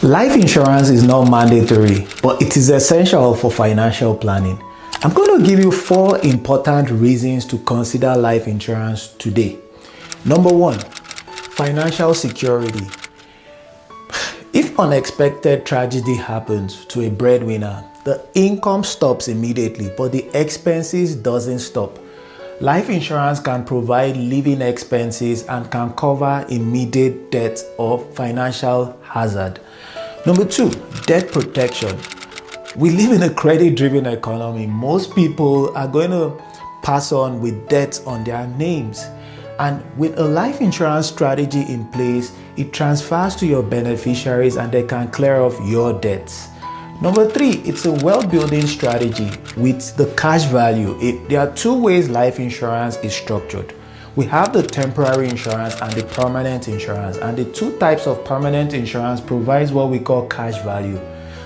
Life insurance is not mandatory, but it is essential for financial planning. I'm going to give you 4 important reasons to consider life insurance today. Number 1, financial security. If unexpected tragedy happens to a breadwinner, the income stops immediately, but the expenses doesn't stop. Life insurance can provide living expenses and can cover immediate debt or financial hazard. Number 2, debt protection. We live in a credit-driven economy. Most people are going to pass on with debts on their names. And with a life insurance strategy in place, it transfers to your beneficiaries and they can clear off your debts. Number 3, it's a wealth-building strategy with the cash value. There are 2 ways life insurance is structured. We have the temporary insurance and the permanent insurance, and the 2 types of permanent insurance provides what we call cash value.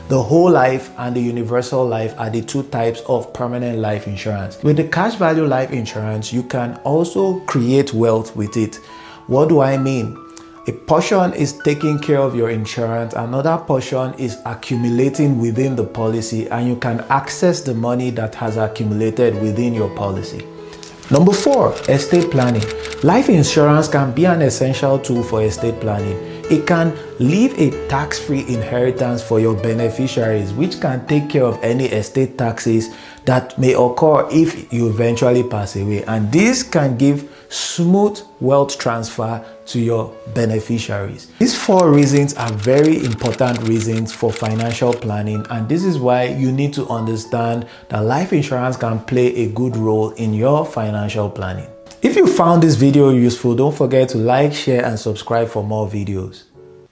The whole life and the universal life are the 2 types of permanent life insurance. With the cash value life insurance, you can also create wealth with it. What do I mean? A portion is taking care of your insurance, another portion is accumulating within the policy, and you can access the money that has accumulated within your policy. Number 4, estate planning. Life insurance can be an essential tool for estate planning. It can leave a tax-free inheritance for your beneficiaries, which can take care of any estate taxes that may occur if you eventually pass away. And this can give smooth wealth transfer to your beneficiaries. These 4 reasons are very important reasons for financial planning, and this is why you need to understand that life insurance can play a good role in your financial planning. If you found this video useful, don't forget to like, share, and subscribe for more videos.